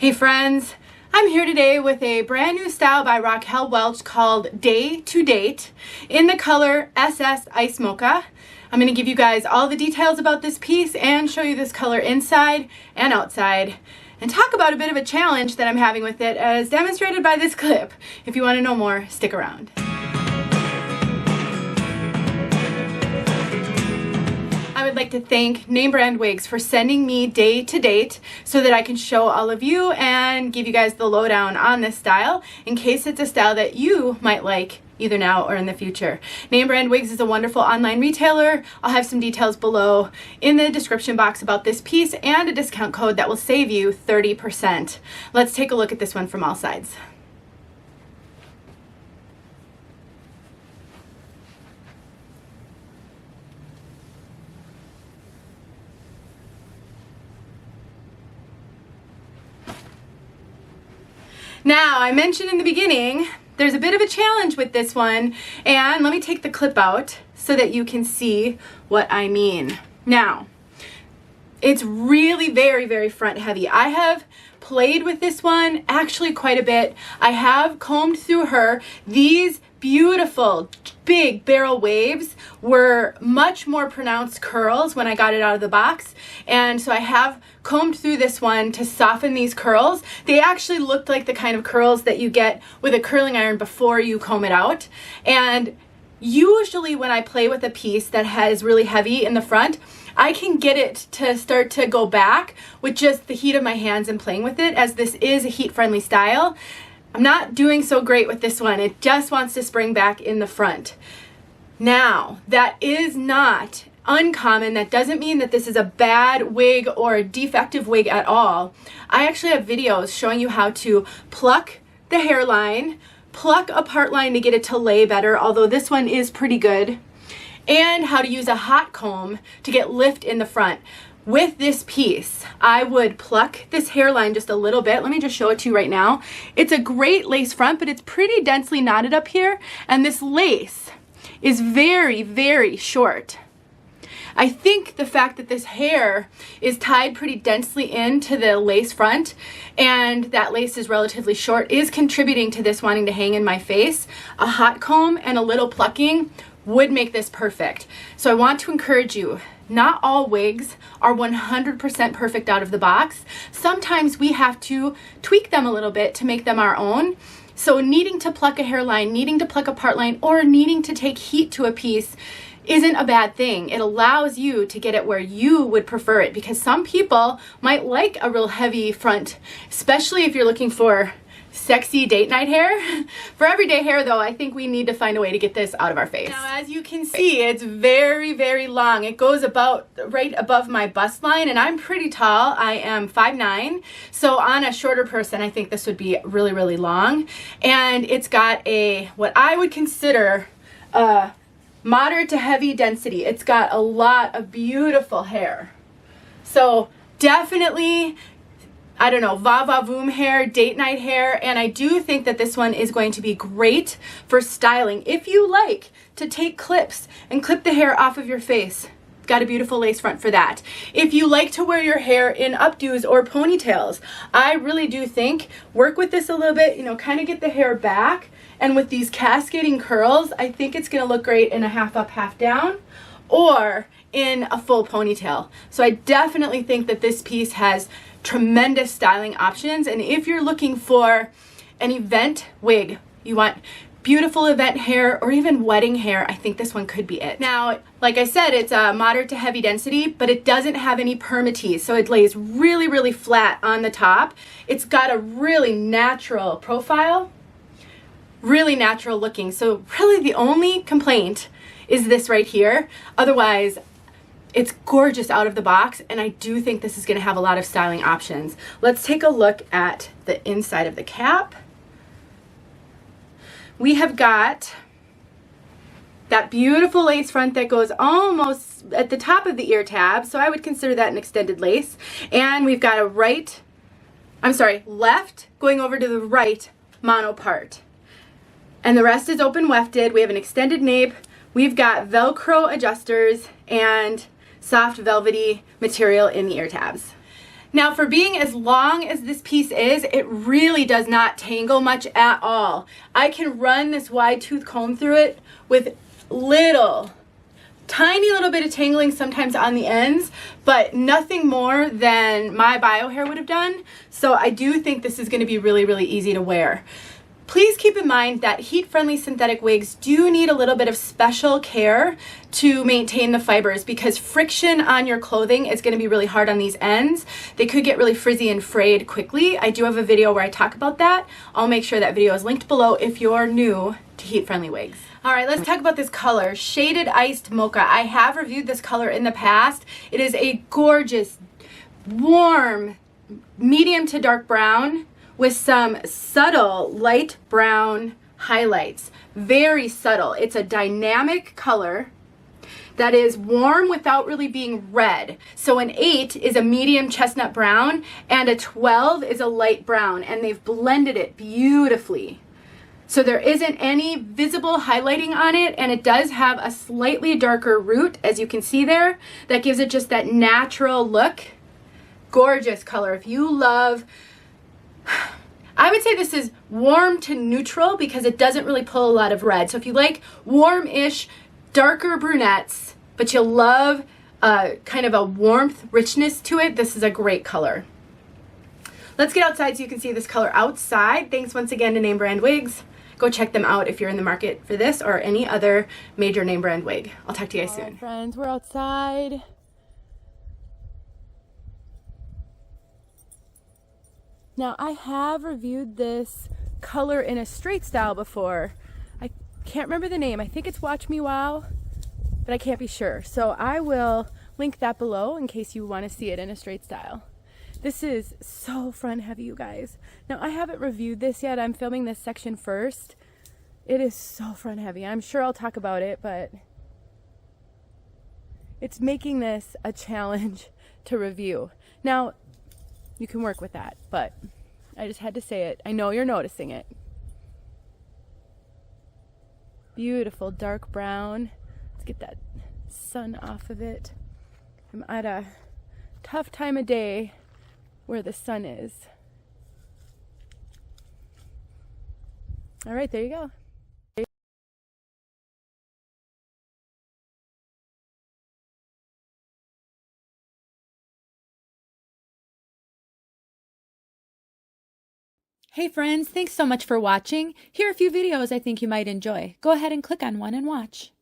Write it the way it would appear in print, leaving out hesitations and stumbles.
Hey friends, I'm here today with a brand new style by Raquel Welch called Day to Date in the color SS Iced Mocha. I'm going to give you guys all the details about this piece and show you this color inside and outside and talk about a bit of a challenge that I'm having with it as demonstrated by this clip. If you want to know more, stick around. I would like to thank Name Brand Wigs for sending me Day to Date so that I can show all of you and give you guys the lowdown on this style in case it's a style that you might like either now or in the future. Name Brand Wigs is a wonderful online retailer. I'll have some details below in the description box about this piece and a discount code that will save you 30%. Let's take a look at this one from all sides. Now, I mentioned in the beginning, there's a bit of a challenge with this one, and let me take the clip out so that you can see what I mean. Now, it's really very front heavy. I have played with this one actually quite a bit. I have combed through her. These beautiful big barrel waves were much more pronounced curls when I got it out of the box, and so I have combed through this one to soften these curls. They actually looked like the kind of curls that you get with a curling iron before you comb it out. And usually when I play with a piece that has really heavy in the front, I can get it to start to go back with just the heat of my hands and playing with it, as this is a heat-friendly style. I'm not doing so great with this one. It just wants to spring back in the front. Now, that is not uncommon. That doesn't mean that this is a bad wig or a defective wig at all. I actually have videos showing you how to pluck the hairline, pluck a part line to get it to lay better, although this one is pretty good, and how to use a hot comb to get lift in the front. With this piece, I would pluck this hairline just a little bit. Let me just show it to you right now. It's a great lace front, but it's pretty densely knotted up here, and this lace is very short. I think the fact that this hair is tied pretty densely into the lace front and that lace is relatively short is contributing to this wanting to hang in my face. A hot comb and a little plucking would make this perfect. So I want to encourage you, not all wigs are 100% perfect out of the box. Sometimes we have to tweak them a little bit to make them our own. So needing to pluck a hairline, needing to pluck a part line, or needing to take heat to a piece isn't a bad thing. It allows you to get it where you would prefer it, because some people might like a real heavy front, especially if you're looking for sexy date night hair. For everyday hair though, I think we need to find a way to get this out of our face. Now, as you can see, it's very long. It goes about right above my bust line, and I'm pretty tall. I am 5'9", so on a shorter person, I think this would be really long. And it's got a, what I would consider a moderate to heavy density. It's got a lot of beautiful hair. So definitely, I don't know, Va-Va-VOOM hair, date night hair, and I do think that this one is going to be great for styling. If you like to take clips and clip the hair off of your face, got a beautiful lace front for that. If you like to wear your hair in updos or ponytails, I really do think work with this a little bit, you know, kind of get the hair back. And with these cascading curls, I think it's gonna look great in a half up, half down, or in a full ponytail. So I definitely think that this piece has tremendous styling options. And if you're looking for an event wig, you want beautiful event hair or even wedding hair, I think this one could be it. Now, like I said, it's a moderate to heavy density, but it doesn't have any permatease, so it lays really flat on the top. It's got a really natural profile, really natural looking. So really the only complaint is this right here. Otherwise, it's gorgeous out of the box, and I do think this is going to have a lot of styling options. Let's take a look at the inside of the cap. We have got that beautiful lace front that goes almost at the top of the ear tab, so I would consider that an extended lace. And we've got a left going over to the right mono part. And the rest is open wefted. We have an extended nape. We've got Velcro adjusters and soft velvety material in the ear tabs. Now for being as long as this piece is, it really does not tangle much at all. I can run this wide tooth comb through it with tiny little bit of tangling sometimes on the ends, but nothing more than my bio hair would have done. So I do think this is going to be really, really easy to wear. Please keep in mind that heat-friendly synthetic wigs do need a little bit of special care to maintain the fibers, because friction on your clothing is going to be really hard on these ends. They could get really frizzy and frayed quickly. I do have a video where I talk about that. I'll make sure that video is linked below if you're new to heat-friendly wigs. All right, let's talk about this color, Shaded Iced Mocha. I have reviewed this color in the past. It is a gorgeous, warm, medium to dark brown with some subtle light brown highlights. Very subtle. It's a dynamic color that is warm without really being red. So an 8 is a medium chestnut brown and a 12 is a light brown, and they've blended it beautifully. So there isn't any visible highlighting on it, and it does have a slightly darker root, as you can see there. That gives it just that natural look. Gorgeous color. If you love, I would say this is warm to neutral because it doesn't really pull a lot of red. So if you like warm-ish, darker brunettes, but you love kind of a warmth, richness to it, this is a great color. Let's get outside so you can see this color outside. Thanks once again to Name Brand Wigs. Go check them out if you're in the market for this or any other major name brand wig. I'll talk to you guys soon. Friends, we're outside. Now, I have reviewed this color in a straight style before. I can't remember the name. I think it's Watch Me Wow, but I can't be sure. So I will link that below in case you want to see it in a straight style. This is so front heavy, you guys. Now, I haven't reviewed this yet. I'm filming this section first. It is so front heavy. I'm sure I'll talk about it, but it's making this a challenge to review. Now, you can work with that, but I just had to say it. I know you're noticing it. Beautiful dark brown. Let's get that sun off of it. I'm at a tough time of day where the sun is. All right, there you go. Hey friends, thanks so much for watching. Here are a few videos I think you might enjoy. Go ahead and click on one and watch.